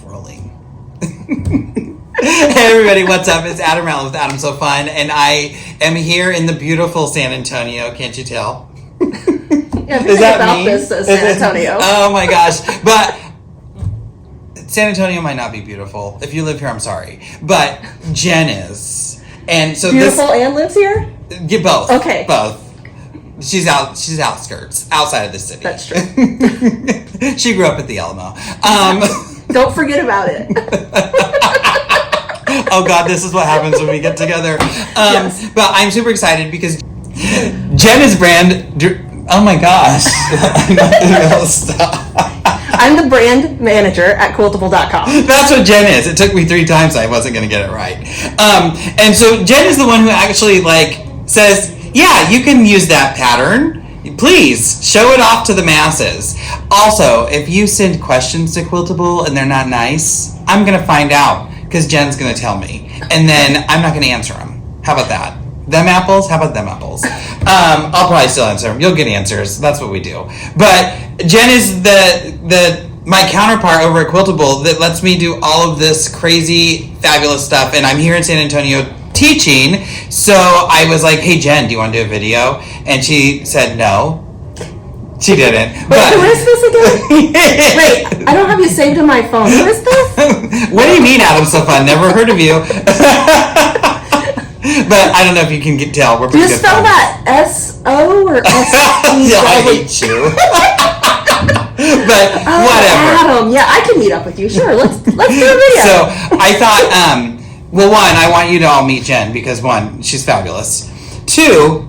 rolling. Hey everybody, what's up? It's Adam Rowland with Adam So Fun, and I am here in the beautiful San Antonio. Can't you tell? Yeah, is that about me? This San Antonio. Oh my gosh! But San Antonio might not be beautiful. If you live here, I'm sorry, but Jen is, and so beautiful and lives here. Yeah, both. Okay, both. She's outskirts, outside of the city. That's true. She grew up at the Alamo. Don't forget about it. Oh God, this is what happens when we get together. Yes. But I'm super excited because Jen is brand. Oh my gosh! I'm the brand manager at Quiltable.com. That's what Jen is. It took me 3 times. I wasn't going to get it right. And so Jen is the one who actually says, "Yeah, you can use that pattern. Please show it off to the masses." Also, if you send questions to Quiltable and they're not nice, I'm going to find out because Jen's going to tell me. And then I'm not going to answer them. How about that? Them apples? How about them apples? I'll probably still answer them. You'll get answers. That's what we do. But Jen is my counterpart over at Quiltable that lets me do all of this crazy, fabulous stuff. And I'm here in San Antonio teaching. So I was like, "Hey Jen, do you want to do a video?" And she said no. She didn't. But who is this again? Wait, I don't have you saved in my phone. Who is this? What do you mean, Adam So Fun? Never heard of you. But I don't know if you can tell. We're pretty good. Do you spell that S-O or S-E? I hate you. But whatever. Adam, yeah, I can meet up with you. Sure, let's do a video. So I thought, well, 1, I want you to all meet Jen because 1, she's fabulous. 2,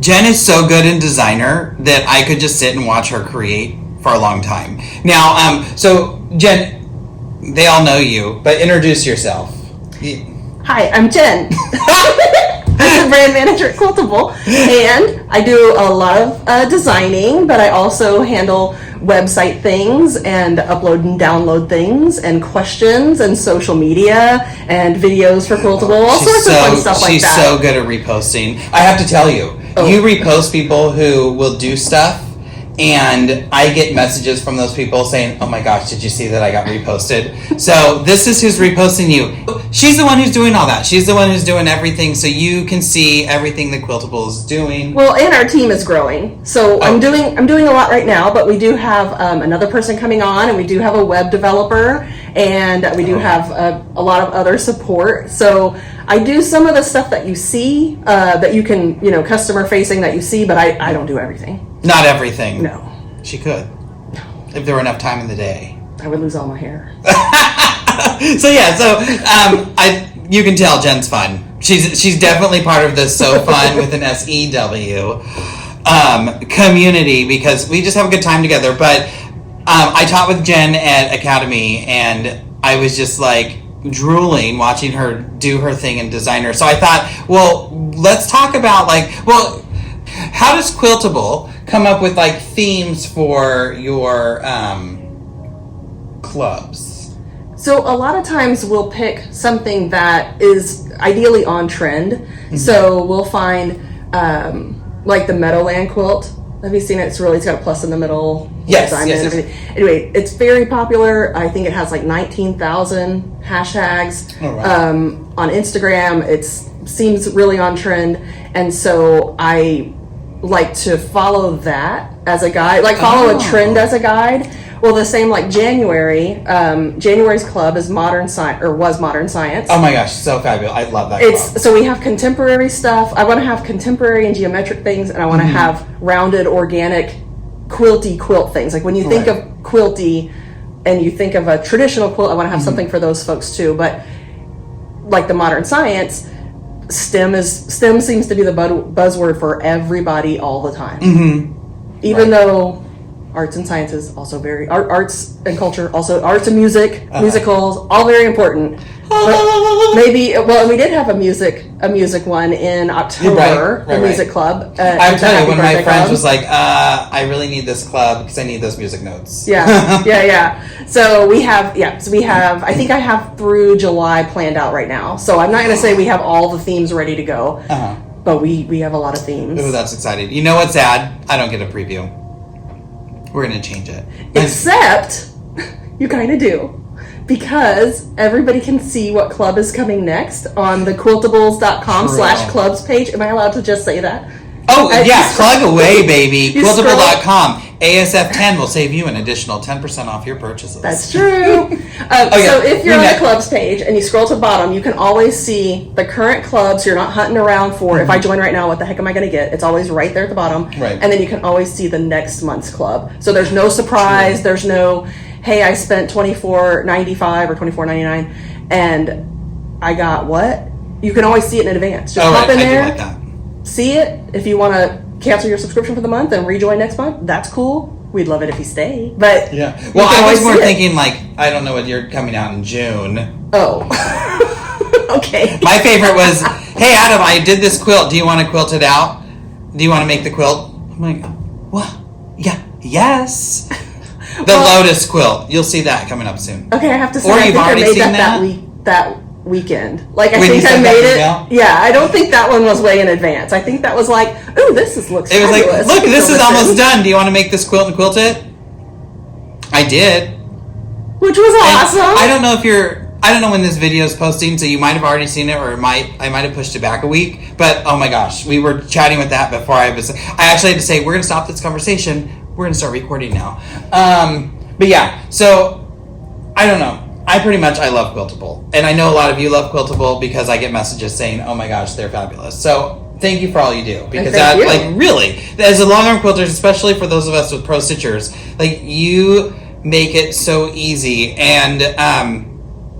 Jen is so good in designer that I could just sit and watch her create for a long time. Now, so Jen, they all know you, but introduce yourself. Hi, I'm Jen. I'm the brand manager at Quiltable, and I do a lot of designing, but I also handle website things and upload and download things and questions and social media and videos for Quiltable, all sorts of fun stuff like that. She's so good at reposting. I have to tell you, you repost people who will do stuff, and I get messages from those people saying, "Oh my gosh, did you see that I got reposted?" So this is who's reposting you. She's the one who's doing all that. She's the one who's doing everything, so you can see everything that Quiltable is doing. Well, and our team is growing. So I'm doing a lot right now, but we do have another person coming on, and we do have a web developer, and we do have a lot of other support. So I do some of the stuff that you see, that you can, customer facing that you see, but I don't do everything. Not everything. No. She could. If there were enough time in the day. I would lose all my hair. So you can tell Jen's fun. She's definitely part of this So Fun with an SEW community because we just have a good time together. But I taught with Jen at Academy, and I was just drooling watching her do her thing in designer. So I thought, well, let's talk about how does Quiltable come up with themes for your clubs? So a lot of times we'll pick something that is ideally on trend. Mm-hmm. So we'll find the Meadowland quilt. Have you seen it? It's got a plus in the middle. Yes. Anyway, it's very popular. I think it has 19,000 hashtags. Oh, wow. On Instagram. It seems really on trend, and so I like to follow that as a guide, follow a trend as a guide. Well, the same January. January's club is Modern Science, or was Modern Science. Oh my gosh, so fabulous! I love that club. So we have contemporary stuff. I want to have contemporary and geometric things, and I want to have rounded, organic, quilty quilt things. When you think of quilty, and you think of a traditional quilt, I want to have something for those folks too. But the Modern Science. STEM seems to be the buzzword for everybody all the time. Mm-hmm. Even though arts and sciences also arts and culture, also arts and music, musicals, all very important. But maybe, and we did have a music one in October, the music club. I'm telling you, one of my friends was like, I really need this club because I need those music notes. Yeah. So we have, I think I have through July planned out right now. So I'm not going to say we have all the themes ready to go, but we have a lot of themes. Oh, that's exciting. You know what's sad? I don't get a preview. We're going to change it. Except, you kind of do. because everybody can see what club is coming next on the quiltables.com/clubs page. Am I allowed to just say that? Oh, plug away, baby. Quiltable.com. ASF10 will save you an additional 10% off your purchases. That's true. So if you're on the clubs page and you scroll to the bottom, you can always see the current clubs you're not hunting around for. If I join right now, what the heck am I going to get? It's always right there at the bottom. Right. And then you can always see the next month's club. So there's no surprise. True. There's no, hey, I spent $24.95 or $24.99 and I got what? You can always see it in advance. Just hop in there. I do like that. See it. If you want to cancel your subscription for the month and rejoin next month, that's cool. We'd love it if you stay. But yeah. Well, I was more thinking like, I don't know what you're coming out in June. Oh. Okay. My favorite was, hey Adam, I did this quilt. Do you want to quilt it out? Do you want to make the quilt? I'm like, what? Yeah. Yes. The Lotus Quilt. You'll see that coming up soon. Okay, I have to say, or I you've think already I made seen that weekend. Like, I when think I made it. Email? Yeah, I don't think that one was way in advance. I think that was like, ooh, looks It was fabulous. like, look, this is almost done. Do you want to make this quilt and quilt it? I did. Which was awesome. And I don't know when this video is posting, so you might have already seen it, or I might have pushed it back a week. But oh my gosh, we were chatting with that before I actually had to say, we're going to stop this conversation. We're going to start recording now. But yeah, so I don't know. I love Quiltable. And I know a lot of you love Quiltable because I get messages saying, oh my gosh, they're fabulous. So thank you for all you do. Because really, as a long arm quilters, especially for those of us with pro stitchers, like you make it so easy. And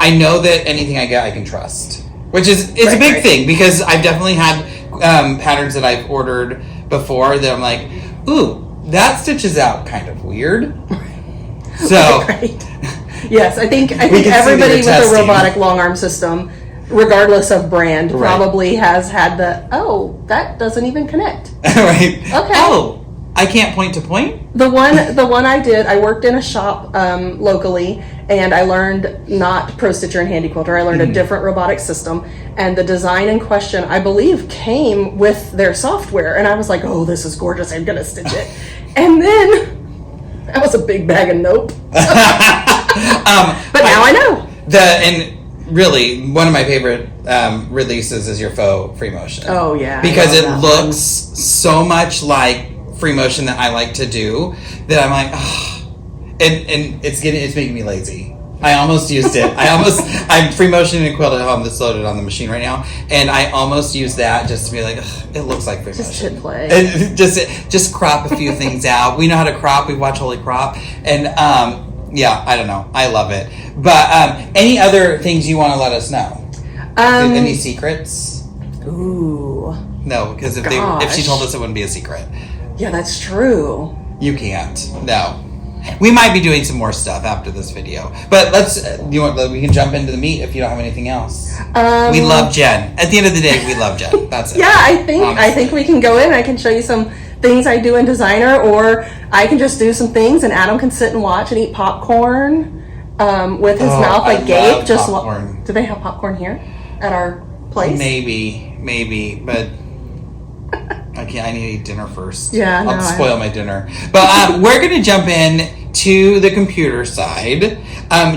I know that anything I get, I can trust. Which is a big thing because I've definitely had patterns that I've ordered before that I'm like, ooh, that stitches out kind of weird. So... Right. Yes, I think everybody with a robotic long arm system, regardless of brand, probably has had that doesn't even connect. Right. Okay. Oh, I can't point to point? The one I did, I worked in a shop locally, and I learned not Pro Stitcher and Handy Quilter. I learned a different robotic system, and the design in question, I believe, came with their software, and I was like, oh, this is gorgeous, I'm going to stitch it. And then, that was a big bag of nope. But now I know. And really, one of my favorite releases is your faux free motion. Oh yeah, because it looks so much like free motion that I like to do that I'm like, oh. And it's making me lazy. I almost used it. I'm free motioning a quilt at home that's loaded on the machine right now, and I almost used that just to be like, it looks like free motion. Just chit play. And just crop a few things out. We know how to crop. We watch Holy Crop, and yeah, I don't know. I love it. But any other things you want to let us know? Any secrets? Ooh. No, because if she told us, it wouldn't be a secret. Yeah, that's true. You can't. No. We might be doing some more stuff after this video, but we can jump into the meat if you don't have anything else. We love Jen. At the end of the day, we love Jen. That's it. Yeah, I think we can go in. I can show you some things I do in Designer, or I can just do some things, and Adam can sit and watch and eat popcorn with his mouth agape. Just popcorn. Do they have popcorn here at our place? Maybe, but. I need to eat dinner first. Yeah, I'll spoil my dinner. But we're going to jump in to the computer side.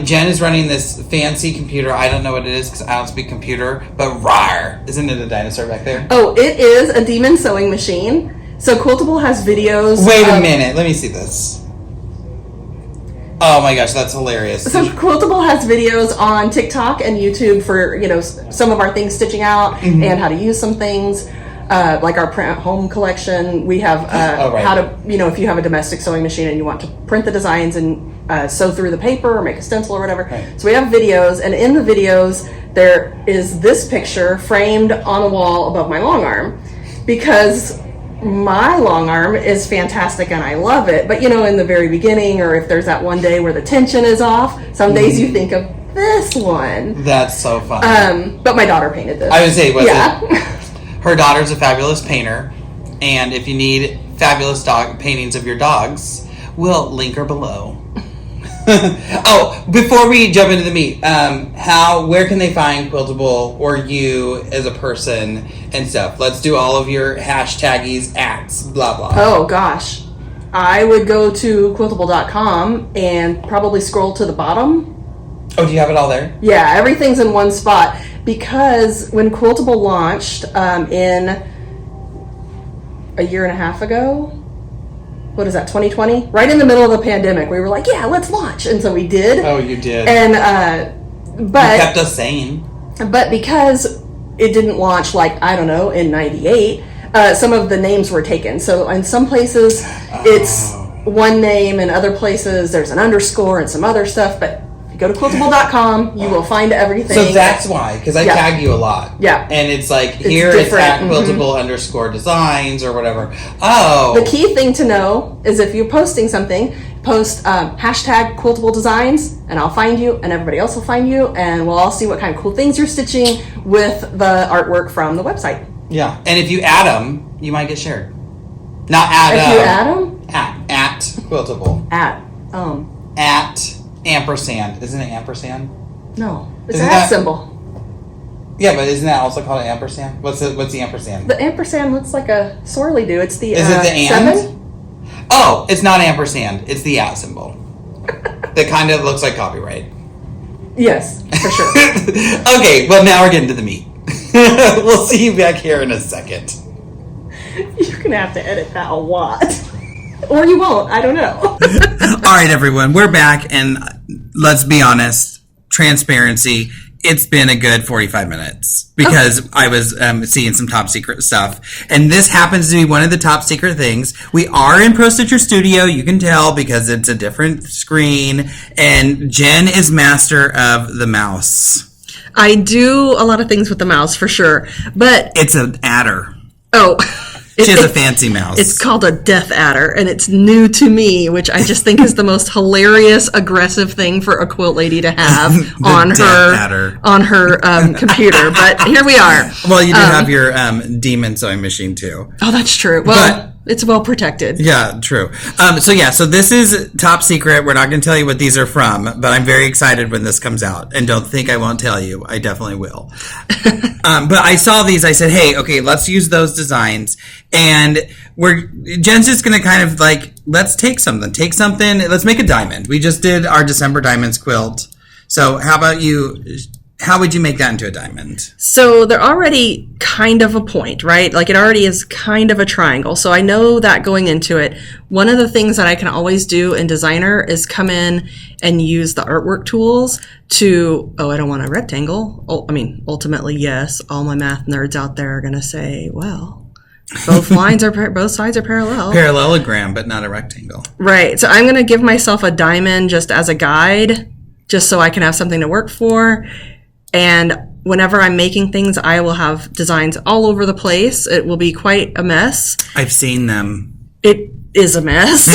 Jen is running this fancy computer. I don't know what it is because I don't speak computer. But rawr! Isn't it a dinosaur back there? Oh, it is a demon sewing machine. So Quiltable has videos. Wait a minute. Let me see this. Oh my gosh, that's hilarious. So Quiltable has videos on TikTok and YouTube for some of our things stitching out and how to use some things. Like our print home collection, we have how to, if you have a domestic sewing machine and you want to print the designs and sew through the paper or make a stencil or whatever. Right. So we have videos, and in the videos there is this picture framed on the wall above my long arm because my long arm is fantastic and I love it. But in the very beginning, or if there's that one day where the tension is off, some days you think of this one. That's so fun. But my daughter painted this. I would say, it? Her daughter's a fabulous painter, and if you need fabulous dog paintings of your dogs, we'll link her below. Oh, before we jump into the meat, where can they find Quiltable or you as a person and stuff? Let's do all of your hashtaggies, ats, blah, blah. Oh, gosh. I would go to quiltable.com and probably scroll to the bottom Oh, do you have it all there? Yeah, everything's in one spot because when Quiltable launched in a year and a half ago, what is that, 2020? Right in the middle of the pandemic, we were like, yeah, let's launch. And so we did. Oh, you did. And, but... You kept us sane. But because it didn't launch, like, I don't know, in 98, some of the names were taken. So in some places, it's one name, and other places there's an underscore and some other stuff, but go to quiltable.com, you will find everything. So that's why, because I tag you a lot. Yeah. And it's like, here it's at Quiltable underscore designs or whatever. Oh. The key thing to know is if you're posting something, post hashtag Quiltable Designs, and I'll find you, and everybody else will find you, and we'll all see what kind of cool things you're stitching with the artwork from the website. Yeah. And if you add them, you might get shared. Not add them. If you add them? At Quiltable. At ampersand. Isn't it ampersand? No. It's an at symbol. Yeah, but isn't that also called an ampersand? What's the ampersand? The ampersand looks like a swirly do. It's the Is it the and? 7? Oh, it's not ampersand. It's the at symbol. That kind of looks like copyright. Yes, for sure. Okay, well now we're getting to the meat. We'll see you back here in a second. You're going to have to edit that a lot. Or you won't. I don't know. All right, everyone. We're back, and let's be honest. Transparency. It's been a good 45 minutes because I was seeing some top secret stuff. And this happens to be one of the top secret things. We are in Pro Stitcher Studio. You can tell because it's a different screen. And Jen is master of the mouse. I do a lot of things with the mouse for sure. But it's an adder. Oh, she has a fancy mouse. It's called a death adder, and it's new to me, which I just think is the most hilarious, aggressive thing for a quilt lady to have on her computer. But here we are. Well, you do have your demon sewing machine too. Oh, that's true. Well, it's well protected. Yeah, true. So this is top secret. We're not going to tell you what these are from, but I'm very excited when this comes out. And don't think I won't tell you. I definitely will. But I saw these. I said, hey, okay, let's use those designs. And Jen's just going to kind of like, let's take something. Let's make a diamond. We just did our December Diamonds quilt. So how about you? How would you make that into a diamond? So they're already kind of a point, right? Like it already is kind of a triangle. So I know that going into it. One of the things that I can always do in Designer is come in and use the artwork tools to, I don't want a rectangle. Ultimately, yes, all my math nerds out there are going to say, well, both sides are parallel. Parallelogram, but not a rectangle. Right. So I'm going to give myself a diamond just as a guide, just so I can have something to work for. And whenever I'm making things, I will have designs all over the place. It will be quite a mess. I've seen them. It is a mess.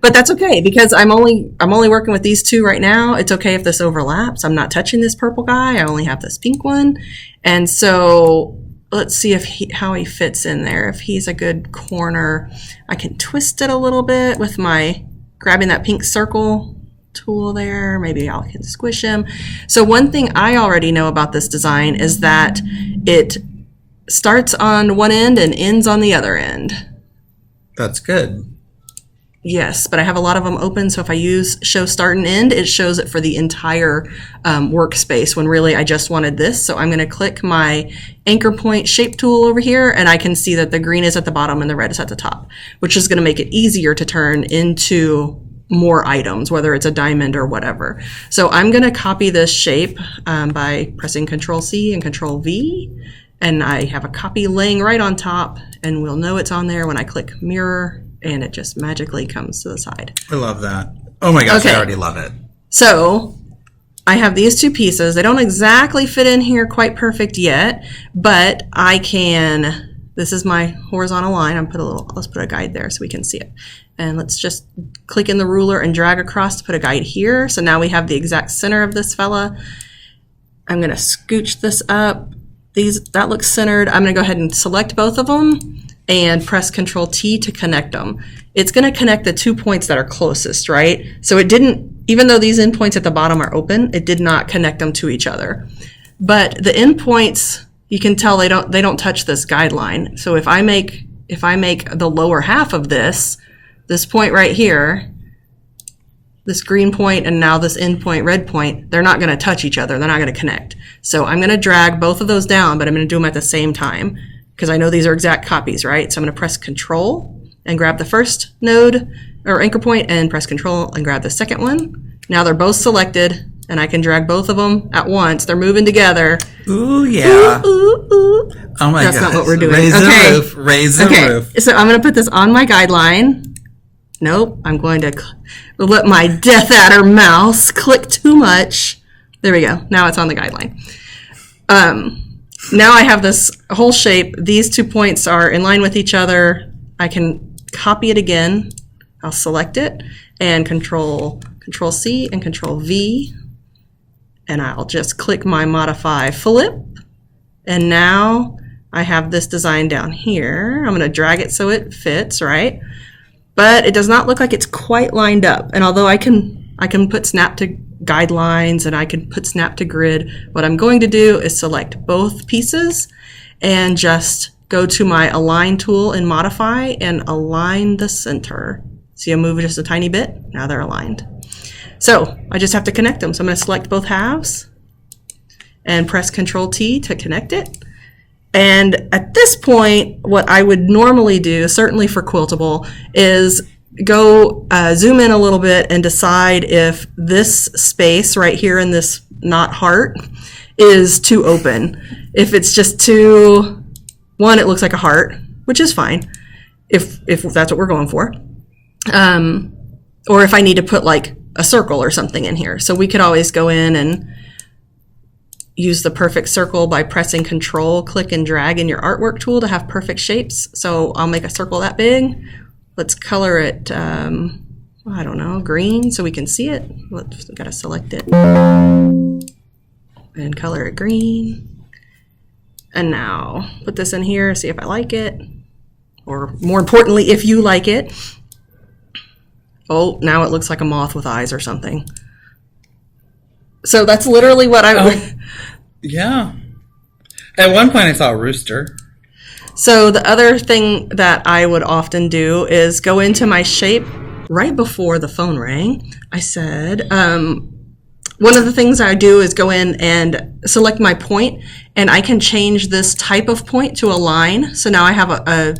But that's okay because I'm only working with these two right now. It's okay if this overlaps. I'm not touching this purple guy. I only have this pink one. And so let's see how he fits in there. If he's a good corner, I can twist it a little bit with my grabbing that pink circle tool there. Maybe I can squish him. So one thing I already know about this design is that it starts on one end and ends on the other end. That's good. Yes, but I have a lot of them open, so if I use show start and end, it shows it for the entire workspace when really I just wanted this. So I'm going to click my anchor point shape tool over here, and I can see that the green is at the bottom and the red is at the top, which is going to make it easier to turn into more items, whether it's a diamond or whatever. So I'm going to copy this shape by pressing Control C and Control V, and I have a copy laying right on top, and we'll know it's on there when I click mirror, and it just magically comes to the side. I love that. Oh my gosh, okay. I already love it. So I have these two pieces. They don't exactly fit in here quite perfect yet, but I can, this is my horizontal line. Let's put a guide there so we can see it. And let's just click in the ruler and drag across to put a guide here. So now we have the exact center of this fella. I'm going to scooch this up. That looks centered. I'm going to go ahead and select both of them and press Control T to connect them. It's going to connect the 2 points that are closest, right? So it didn't, even though these endpoints at the bottom are open, it did not connect them to each other. But the endpoints, you can tell they don't touch this guideline. So if I make the lower half of this point right here, this green point and now this end point, red point, they're not going to touch each other. They're not going to connect. So I'm going to drag both of those down, but I'm going to do them at the same time because I know these are exact copies, right? So I'm going to press Control and grab the first node or anchor point and press Control and grab the second one. Now they're both selected and I can drag both of them at once. They're moving together. Ooh, yeah. Ooh, ooh, ooh. Oh my god. That's not what we're doing. Raise the roof. Raise the roof. So I'm going to put this on my guideline. Nope, I'm going to let my Death Adder mouse click too much. There we go. Now it's on the guideline. Now I have this whole shape. These 2 points are in line with each other. I can copy it again. I'll select it and Control C and Control V. And I'll just click my Modify Flip. And now I have this design down here. I'm going to drag it so it fits, right? But it does not look like it's quite lined up. And although I can put snap to guidelines and I can put snap to grid, what I'm going to do is select both pieces and just go to my align tool and modify and align the center. See, I move just a tiny bit. Now they're aligned. So I just have to connect them. So I'm going to select both halves and press Control T to connect it. And at this point, what I would normally do, certainly for Quiltable, is go zoom in a little bit and decide if this space right here in this not heart is too open. If it's just too, one, it looks like a heart, which is fine, if that's what we're going for. Or if I need to put like a circle or something in here. So we could always go in and use the perfect circle by pressing Control, click and drag in your artwork tool to have perfect shapes. So I'll make a circle that big. Let's color it, I don't know, green so we can see it. We gotta select it and color it green. And now put this in here, see if I like it, or more importantly, if you like it. Oh, now it looks like a moth with eyes or something. So that's literally what I would. Yeah. At one point I saw a rooster. So the other thing that I would often do is go into my shape right before the phone rang. I said, one of the things I do is go in and select my point, and I can change this type of point to a line. So now I have a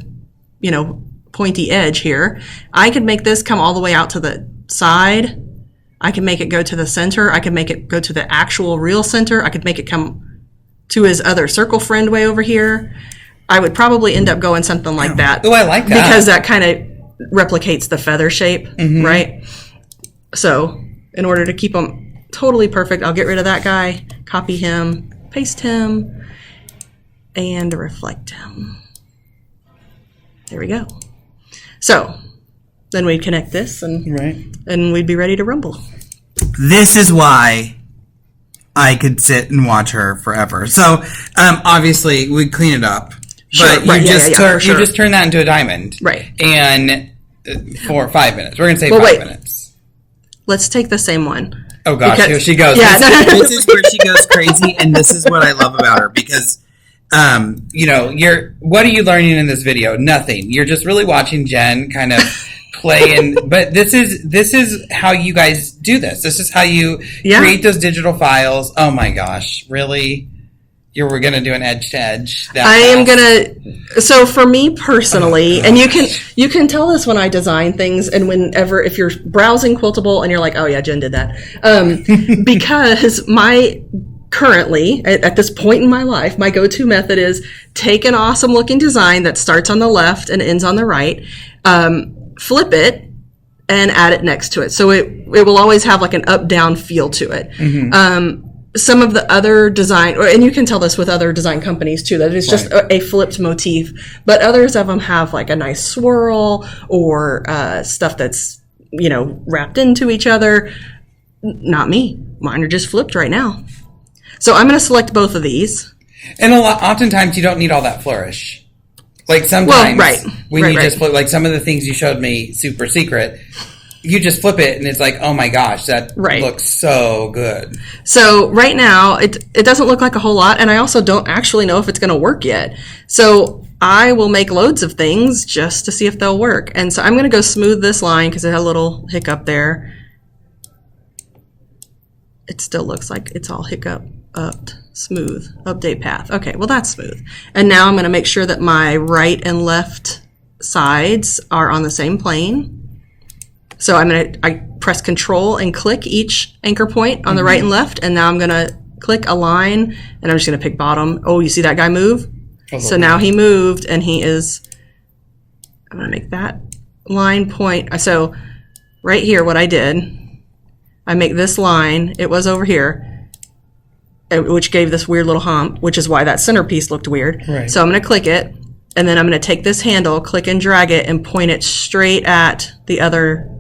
pointy edge here. I could make this come all the way out to the side. I can make it go to the center. I can make it go to the actual real center. I could make it come to his other circle friend way over here. I would probably end up going something like that. Oh, I like that. Because that kind of replicates the feather shape, right? So in order to keep them totally perfect, I'll get rid of that guy, copy him, paste him, and reflect him. There we go. So then we'd connect this and we'd be ready to rumble. This is why I could sit and watch her forever. So obviously we clean it up. Sure, but you sure. just turn that into a diamond. Right. And for 5 minutes. We're going to say 5 minutes. Let's take the same one. Oh gosh, here she goes. Yeah, this is where she goes crazy, and this is what I love about her because what are you learning in this video? Nothing. You're just really watching Jen kind of play but this is how you guys do this. This is how you create those digital files. Oh my gosh, really? We're gonna do an edge to edge. So for me personally, and you can tell this when I design things, and whenever if you're browsing Quiltable and you're like, oh yeah, Jen did that, because currently at this point in my life, my go-to method is take an awesome looking design that starts on the left and ends on the right, flip it, and add it next to it. So it will always have like an up-down feel to it. Some of the other design, and you can tell this with other design companies too, that it's just a flipped motif, but others of them have like a nice swirl or stuff that's, wrapped into each other. Not me. Mine are just flipped right now. So I'm going to select both of these. And oftentimes you don't need all that flourish. Like sometimes when you just flip, like some of the things you showed me super secret, you just flip it and it's like, oh my gosh, that looks so good. So right now, it doesn't look like a whole lot, and I also don't actually know if it's going to work yet. So I will make loads of things just to see if they'll work. And so I'm going to go smooth this line because it had a little hiccup there. it still looks like it's all smooth. Update path. Okay, well that's smooth. And now I'm going to make sure that my right and left sides are on the same plane. So I press Control and click each anchor point on the right and left, and now I'm going to click Align, and I'm just going to pick bottom. Oh, you see that guy move? So now he moved, and I'm going to make that line point. So right here, what I did, I make this line, it was over here, which gave this weird little hump, which is why that centerpiece looked weird. Right. So I'm going to click it, and then I'm going to take this handle, click and drag it, and point it straight at the other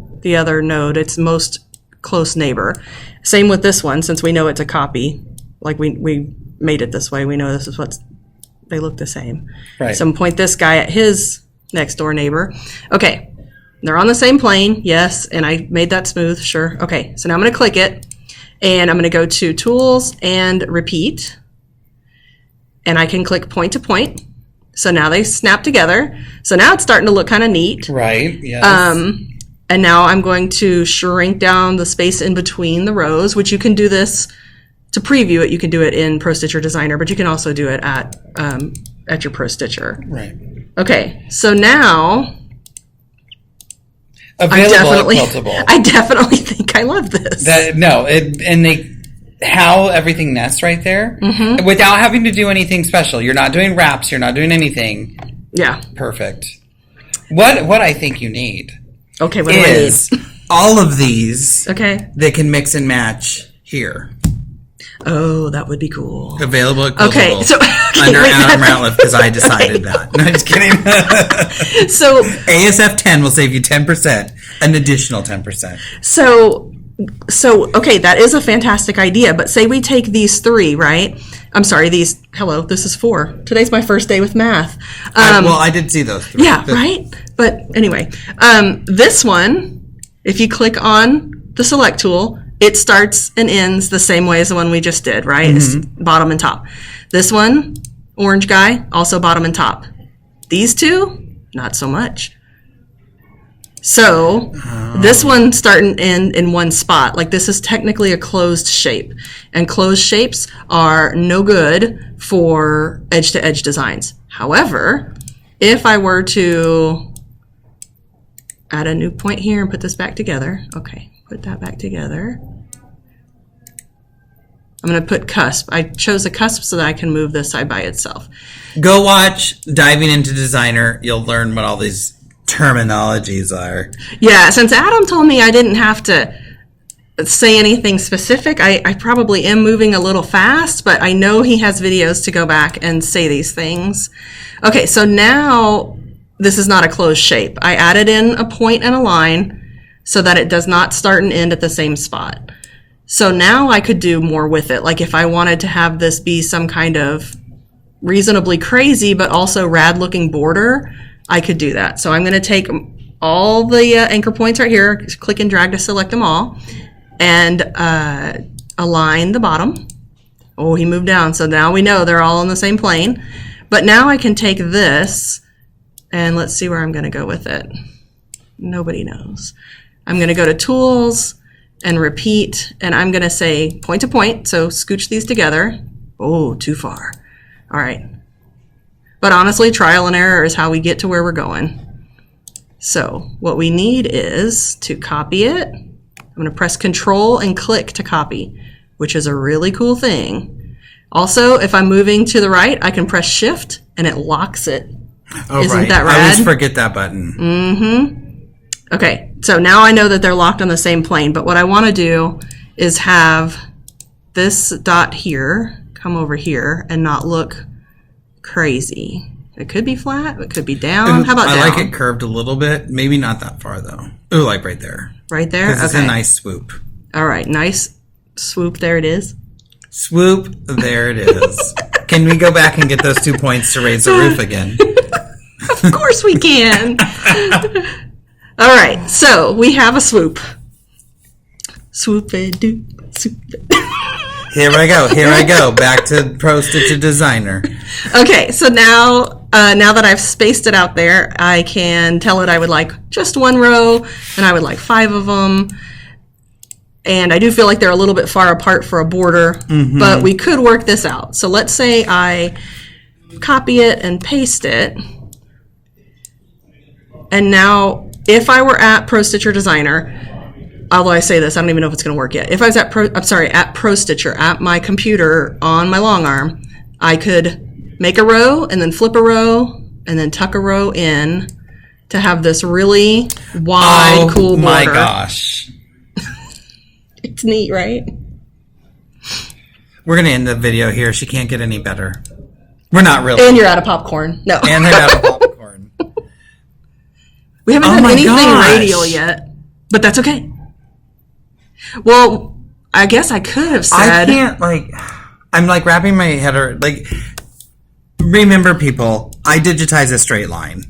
node, its most close neighbor. Same with this one, since we know it's a copy. Like we made it this way, we know this is they look the same. Right. So I'm going to point this guy at his next door neighbor. Okay, they're on the same plane, yes, and I made that smooth, sure. Okay, so now I'm going to click it, and I'm going to go to Tools and Repeat, and I can click Point to Point. So now they snap together. So now it's starting to look kind of neat. Right, yes. And now I'm going to shrink down the space in between the rows, which you can do this to preview it. You can do it in Pro Stitcher Designer, but you can also do it at your Pro Stitcher. Right. Okay, so now Available at Quiltable. I definitely think I love this. How everything nests right there without having to do anything special. You're not doing wraps. You're not doing anything. Yeah. Perfect. What I think you need. Okay, what do I need? All of these. Okay. They can mix and match here. Oh, that would be cool. Available at Quiltable. Okay, so under Adam Ratliff, because I decided that. No, just kidding. So ASF 10 will save you 10%, an additional 10%. So okay, that is a fantastic idea. But say we take these three, right? I'm sorry, this is 4. Today's my first day with math. I did see those three. Yeah, right? But anyway, this one, if you click on the select tool, it starts and ends the same way as the one we just did, right? It's bottom and top. This one, orange guy, also bottom and top. These two, not so much. So this one start and end in one spot. Like this is technically a closed shape. And closed shapes are no good for edge-to-edge designs. However, if I were to add a new point here and put this back together. Okay, put that back together. I'm going to put cusp. I chose a cusp so that I can move this side by itself. Go watch Diving into Designer. You'll learn what all these terminologies are. Yeah, since Adam told me I didn't have to say anything specific, I probably am moving a little fast, but I know he has videos to go back and say these things. Okay, so now this is not a closed shape. I added in a point and a line so that it does not start and end at the same spot. So now I could do more with it. Like if I wanted to have this be some kind of reasonably crazy but also rad looking border, I could do that. So I'm going to take all the anchor points right here, click and drag to select them all, and align the bottom. Oh, he moved down. So now we know they're all on the same plane. But now I can take this, and let's see where I'm going to go with it. Nobody knows. I'm going to go to Tools and Repeat, and I'm going to say point to point. So scooch these together. Oh, too far. All right. But honestly, trial and error is how we get to where we're going. So what we need is to copy it. I'm going to press Control and click to copy, which is a really cool thing. Also, if I'm moving to the right, I can press Shift and it locks it. Oh, Isn't right. that rad? I always forget that button. Okay, so now I know that they're locked on the same plane, but what I want to do is have this dot here come over here and not look crazy. It could be flat, it could be down. How about down? I like it curved a little bit. Maybe not that far, though. Ooh, like right there. Right there? This is a nice swoop. All right, nice swoop. There it is. Swoop, there it is. Can we go back and get those 2 points to raise the roof again? Of course we can. All right, so we have a swoop. Swoop-a-doo, swoop-a-doo. Here I go. Back to Pro Stitcher Designer. Okay, so now that I've spaced it out there, I can tell it I would like just one row, and I would like 5 of them. And I do feel like they're a little bit far apart for a border, but we could work this out. So let's say I copy it and paste it. And now, if I were at Pro Stitcher Designer, although I say this, I don't even know if it's going to work yet. If I was at Pro Stitcher, at my computer on my long arm, I could make a row and then flip a row and then tuck a row in to have this really wide, cool border. Oh my gosh. It's neat, right? We're going to end the video here. She can't get any better. We're not really. And you're out of popcorn. No. And they're out of popcorn. We haven't done anything radial yet, but that's okay. Well, I guess I could have said... I can't, I'm wrapping my head around, remember people, I digitize a straight line.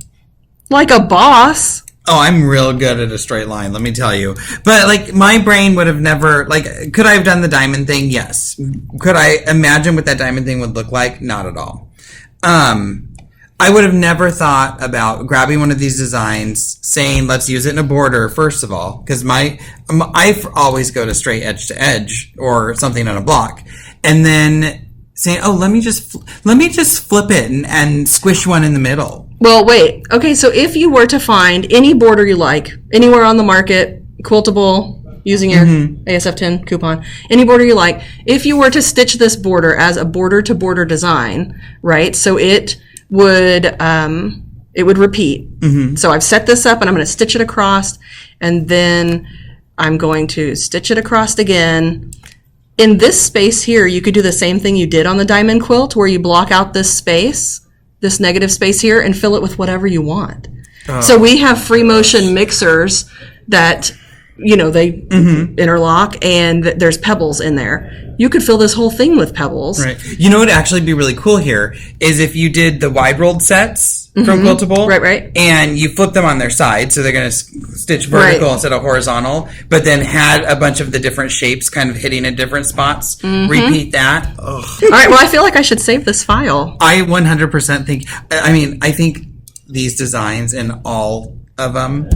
Like a boss. Oh, I'm real good at a straight line, let me tell you. But, my brain would have never, could I have done the diamond thing? Yes. Could I imagine what that diamond thing would look like? Not at all. I would have never thought about grabbing one of these designs, saying, let's use it in a border, first of all, because I always go to straight edge to edge or something on a block. And then saying, oh, let me just flip it and squish one in the middle. Well, wait. Okay, so if you were to find any border you like, anywhere on the market, Quiltable, using your ASF10 coupon, any border you like, if you were to stitch this border as a border-to-border design, right, so it would repeat. So I've set this up and I'm going to stitch it across, and then I'm going to stitch it across again. In this space here, you could do the same thing you did on the diamond quilt, where you block out this space, this negative space here, and fill it with whatever you want. So we have free motion mixers that, they interlock, and there's pebbles in there. You could fill this whole thing with pebbles. Right. You know what would actually be really cool here is if you did the wide rolled sets from Quiltable. Right. And you flip them on their side, so they're going to stitch vertical instead of horizontal, but then had a bunch of the different shapes kind of hitting in different spots. Repeat that. Ugh. All right, well, I feel like I should save this file. I 100% think, I think these designs and all of them.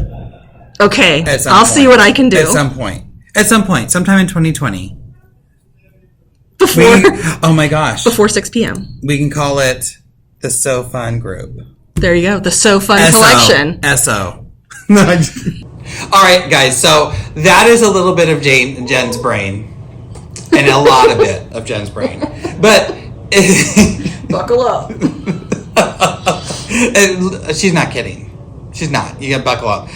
Okay, I'll see what I can do. At some point, sometime in 2020. Oh my gosh. Before 6 p.m. We can call it the So Fun Group. There you go. The So Fun Collection. SO. All right, guys. So that is a little bit of Jen's brain. And a lot of it of Jen's brain. But... Buckle up. She's not kidding. She's not. You gotta buckle up.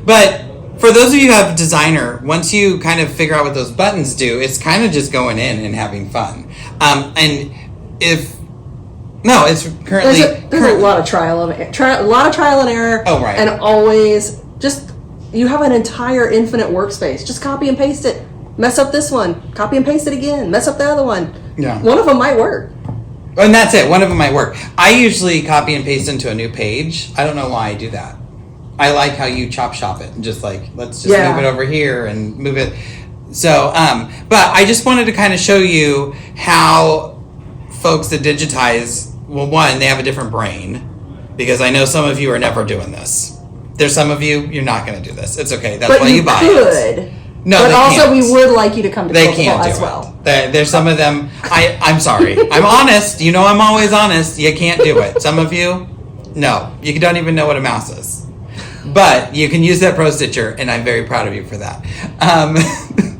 But... for those of you who have Designer, once you kind of figure out what those buttons do, it's kind of just going in and having fun. It's currently... There's a lot of trial and error. Oh, right. And always just, you have an entire infinite workspace. Just copy and paste it. Mess up this one. Copy and paste it again. Mess up the other one. Yeah. One of them might work. And that's it. One of them might work. I usually copy and paste into a new page. I don't know why I do that. I like how you chop shop it and just let's just move it over here and move it. So, but I just wanted to kind of show you how folks that digitize, well, one, they have a different brain, because I know some of you are never doing this. There's some of you, you're not going to do this. It's okay. That's why you buy it. No, but they also can't. We would like you to come to They Quiltable can't do as well. There's some of them. I'm sorry. I'm honest. I'm always honest. You can't do it. Some of you, no. You don't even know what a mouse is. But you can use that Pro Stitcher, and I'm very proud of you for that.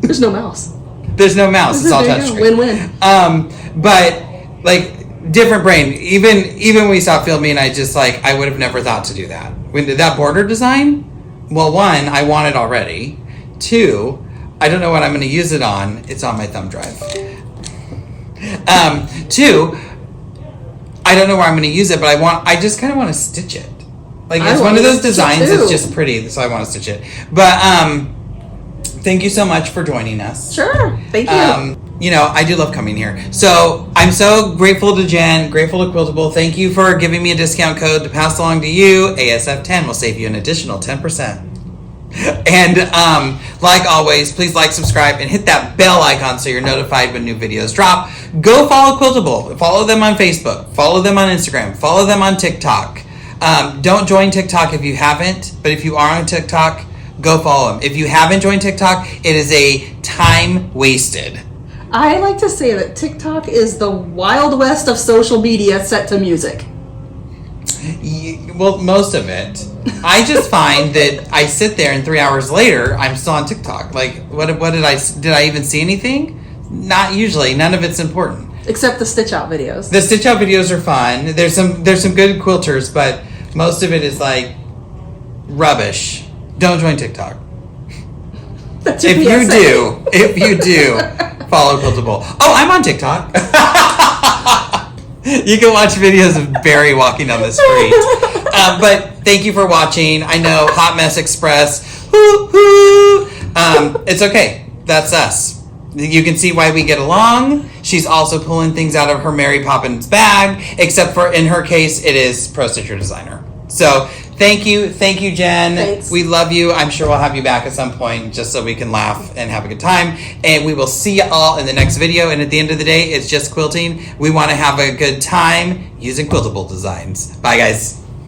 There's no mouse. There's no mouse. It's all touchscreen. Win-win. But different brain. Even when we saw filming, I just I would have never thought to do that. When that border design, well, one, I want it already. Two, I don't know what I'm going to use it on. It's on my thumb drive. Two, I don't know where I'm going to use it, but I just kind of want to stitch it. It's one of those designs that's just pretty, so I want to stitch it. But thank you so much for joining us. Sure. Thank you. I do love coming here. So I'm so grateful to Jen, grateful to Quiltable. Thank you for giving me a discount code to pass along to you. ASF10 will save you an additional 10%. And like always, please subscribe, and hit that bell icon so you're notified when new videos drop. Go follow Quiltable. Follow them on Facebook. Follow them on Instagram. Follow them on TikTok. Don't join TikTok if you haven't, but if you are on TikTok, go follow him. If you haven't joined TikTok, it is a time wasted. I like to say that TikTok is the Wild West of social media set to music. Well, most of it. I just find that I sit there and 3 hours later, I'm still on TikTok. Like, what did I even see anything? Not usually. None of it's important. Except the stitch out videos. The stitch out videos are fun. There's some good quilters, but most of it is like rubbish. Don't join TikTok. If you do, follow Quiltable. Oh, I'm on TikTok. You can watch videos of Barry walking down the street. But thank you for watching. I know Hot Mess Express. Hoo-hoo. It's okay. That's us. You can see why we get along. She's also pulling things out of her Mary Poppins bag, except for in her case, it is Pro Stitcher Designer. So thank you, Jen. Thanks. We love you. I'm sure we'll have you back at some point just so we can laugh and have a good time. And we will see you all in the next video. And at the end of the day, it's just quilting. We want to have a good time using Quiltable designs. Bye, guys.